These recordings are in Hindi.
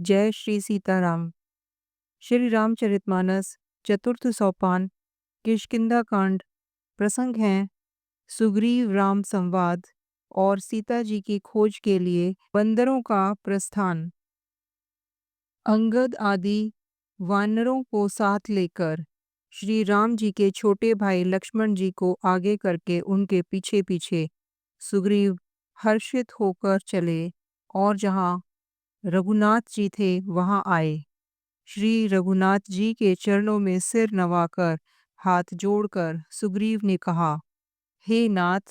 जय श्री सीताराम। श्री रामचरितमानस चतुर्थ सोपान किष्किंधा कांड। प्रसंग हैं सुग्रीव राम संवाद और सीता जी की खोज के लिए बंदरों का प्रस्थान। अंगद आदि वानरों को साथ लेकर श्री राम जी के छोटे भाई लक्ष्मण जी को आगे करके उनके पीछे पीछे सुग्रीव हर्षित होकर चले और जहाँ रघुनाथ जी थे वहां आए। श्री रघुनाथ जी के चरणों में सिर नवाकर हाथ जोड़कर सुग्रीव ने कहा, हे नाथ,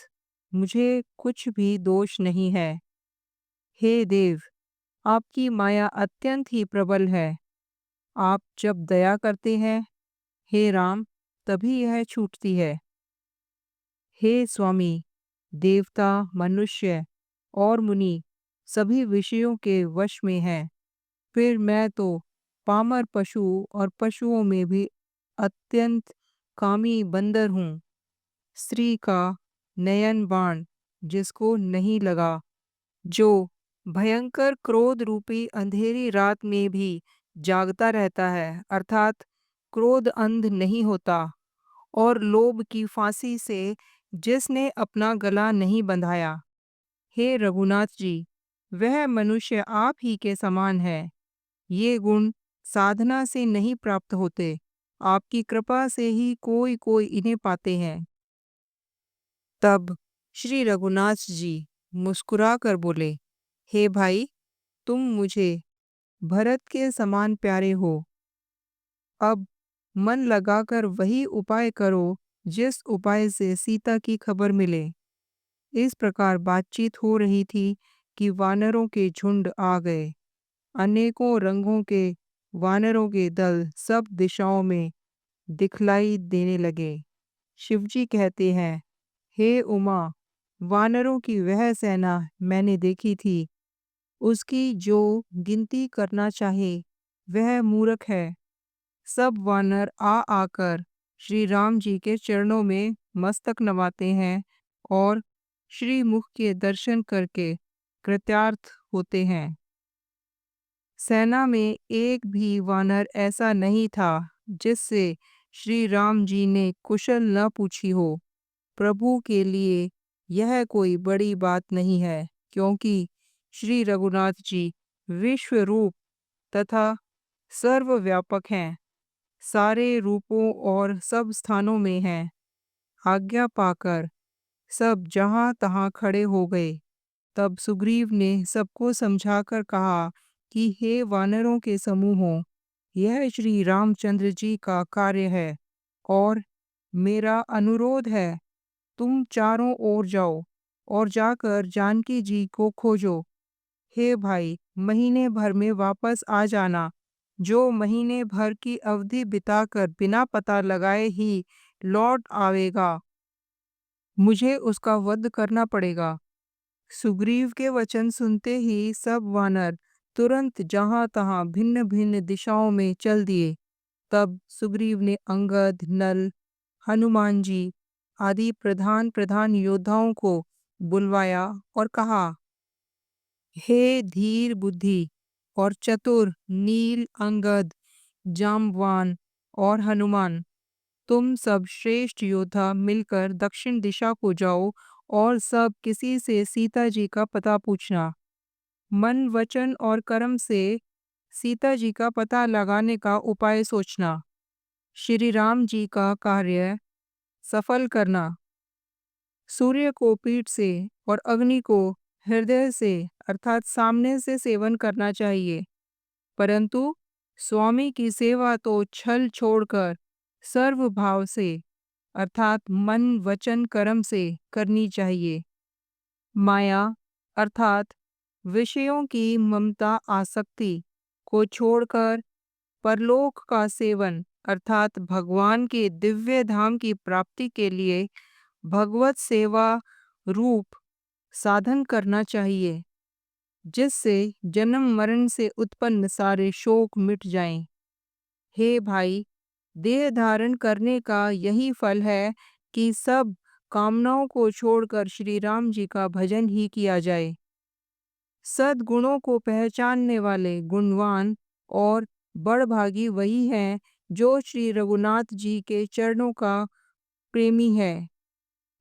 मुझे कुछ भी दोष नहीं है। हे देव, आपकी माया अत्यंत ही प्रबल है। आप जब दया करते हैं, हे राम, तभी यह छूटती है। हे स्वामी, देवता, मनुष्य और मुनि सभी विषयों के वश में हैं। फिर मैं तो पामर पशु और पशुओं में भी अत्यंत कामी बंदर हूँ। स्त्री का नयन बाण जिसको नहीं लगा, जो भयंकर क्रोध रूपी अंधेरी रात में भी जागता रहता है, अर्थात क्रोध अंध नहीं होता, और लोभ की फांसी से जिसने अपना गला नहीं बंधाया। हे रघुनाथ जी, वह मनुष्य आप ही के समान है। ये गुण साधना से नहीं प्राप्त होते, आपकी कृपा से ही कोई कोई इन्हें पाते हैं। तब श्री रघुनाथ जी मुस्कुरा कर बोले, हे भाई, तुम मुझे भरत के समान प्यारे हो। अब मन लगाकर वही उपाय करो जिस उपाय से सीता की खबर मिले। इस प्रकार बातचीत हो रही थी कि वानरों के झुंड आ गए। अनेकों रंगों के वानरों के दल सब दिशाओं में दिखलाई देने लगे। शिवजी कहते हैं, हे उमा, वानरों की वह सेना मैंने देखी थी, उसकी जो गिनती करना चाहे वह मूर्ख है। सब वानर आ आकर श्री राम जी के चरणों में मस्तक नवाते हैं और श्री मुख के दर्शन करके कृतार्थ होते हैं। सेना में एक भी वानर ऐसा नहीं था जिससे श्री राम जी ने कुशल न पूछी हो। प्रभु के लिए यह कोई बड़ी बात नहीं है, क्योंकि श्री रघुनाथ जी विश्व रूप तथा सर्वव्यापक हैं, सारे रूपों और सब स्थानों में हैं। आज्ञा पाकर सब जहां तहां खड़े हो गए। तब सुग्रीव ने सबको समझाकर कहा कि हे वानरों के समूहों, यह श्री रामचंद्र जी का कार्य है और मेरा अनुरोध है, तुम चारों ओर जाओ और जाकर जानकी जी को खोजो। हे भाई, महीने भर में वापस आ जाना। जो महीने भर की अवधि बिताकर बिना पता लगाए ही लौट आवेगा, मुझे उसका वध करना पड़ेगा। सुग्रीव के वचन सुनते ही सब वानर तुरंत जहां तहां भिन्न भिन्न दिशाओं में चल दिए। तब सुग्रीव ने अंगद, नल, हनुमान जी आदि प्रधान प्रधान योद्धाओं को बुलवाया और कहा, हे धीर बुद्धि और चतुर नील, अंगद, जाम्बवान और हनुमान, तुम सब श्रेष्ठ योद्धा मिलकर दक्षिण दिशा को जाओ और सब किसी से सीता जी का पता पूछना। मन, वचन और कर्म से सीता जी का पता लगाने का उपाय सोचना। श्री राम जी का कार्य सफल करना। सूर्य को पीठ से और अग्नि को हृदय से अर्थात सामने से सेवन करना चाहिए, परंतु स्वामी की सेवा तो छल छोड़कर सर्व भाव से अर्थात मन, वचन, कर्म से करनी चाहिए। माया अर्थात विषयों की ममता, आसक्ति को छोड़कर परलोक का सेवन अर्थात भगवान के दिव्य धाम की प्राप्ति के लिए भगवत सेवा रूप साधन करना चाहिए, जिससे जन्म मरण से उत्पन्न सारे शोक मिट जाएं। हे भाई, देह धारण करने का यही फल है कि सब कामनाओं को छोड़कर श्री राम जी का भजन ही किया जाए। सद्गुणों को पहचानने वाले गुणवान और बड़भागी वही हैं जो श्री रघुनाथ जी के चरणों का प्रेमी है।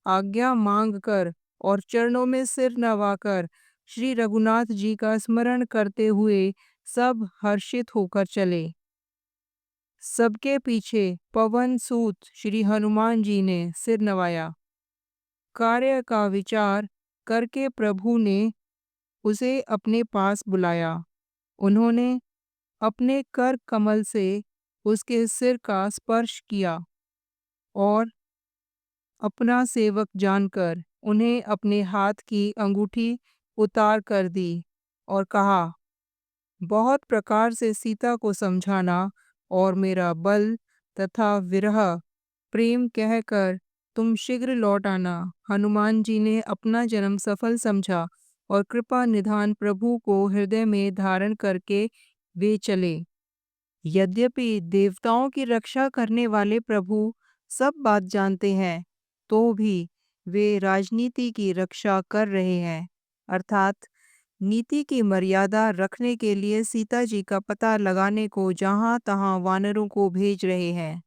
आज्ञा मांग कर और चरणों में सिर नवाकर श्री रघुनाथ जी का स्मरण करते हुए सब हर्षित होकर चले। सबके पीछे पवन सूत श्री हनुमान जी ने सिर नवाया। कार्य का विचार करके प्रभु ने उसे अपने पास बुलाया। उन्होंने अपने कर कमल से उसके सिर का स्पर्श किया और अपना सेवक जानकर उन्हें अपने हाथ की अंगूठी उतार कर दी और कहा, बहुत प्रकार से सीता को समझाना और मेरा बल तथा विरह प्रेम कहकर तुम शीघ्र लौट आना। हनुमान जी ने अपना जन्म सफल समझा और कृपा निधान प्रभु को हृदय में धारण करके वे चले। यद्यपि देवताओं की रक्षा करने वाले प्रभु सब बात जानते हैं, तो भी वे राजनीति की रक्षा कर रहे हैं, अर्थात नीति की मर्यादा रखने के लिए सीता जी का पता लगाने को जहां तहां वानरों को भेज रहे हैं।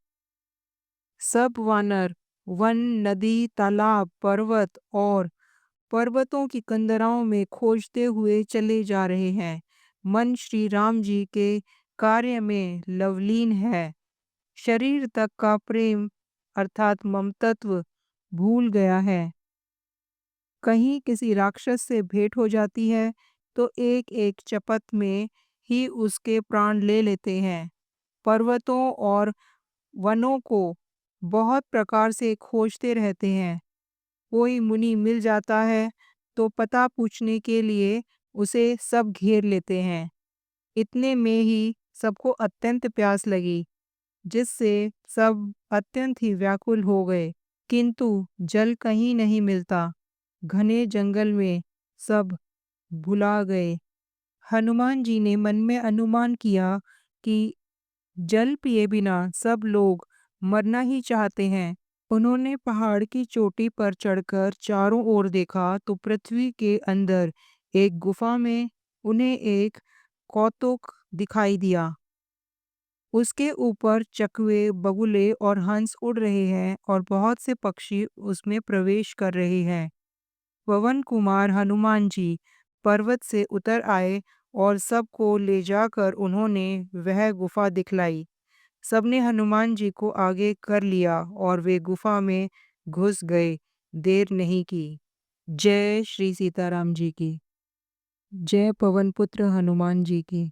सब वानर वन, नदी, तालाब, पर्वत और पर्वतों की कंदराओं में खोजते हुए चले जा रहे हैं। मन श्री राम जी के कार्य में लवलीन है। शरीर तक का प्रेम अर्थात ममतत्व भूल गया है। कहीं किसी राक्षस से भेंट हो जाती है तो एक एक चपत में ही उसके प्राण ले लेते हैं। पर्वतों और वनों को बहुत प्रकार से खोजते रहते हैं। कोई मुनि मिल जाता है तो पता पूछने के लिए उसे सब घेर लेते हैं। इतने में ही सबको अत्यंत प्यास लगी, जिससे सब अत्यंत ही व्याकुल हो गए, किंतु जल कहीं नहीं मिलता। घने जंगल में सब भुला गए। हनुमान जी ने मन में अनुमान किया कि जल पिए बिना सब लोग मरना ही चाहते हैं। उन्होंने पहाड़ की चोटी पर चढ़कर चारों ओर देखा तो पृथ्वी के अंदर एक गुफा में उन्हें एक कौतुक दिखाई दिया। उसके ऊपर चकवे, बगुले और हंस उड़ रहे हैं और बहुत से पक्षी उसमें प्रवेश कर रहे हैं। पवन कुमार हनुमान जी पर्वत से उतर आए और सबको ले जाकर उन्होंने वह गुफा दिखलाई। सबने हनुमान जी को आगे कर लिया और वे गुफा में घुस गए। देर नहीं की। जय श्री सीताराम जी की। जय पवन पुत्र हनुमान जी की।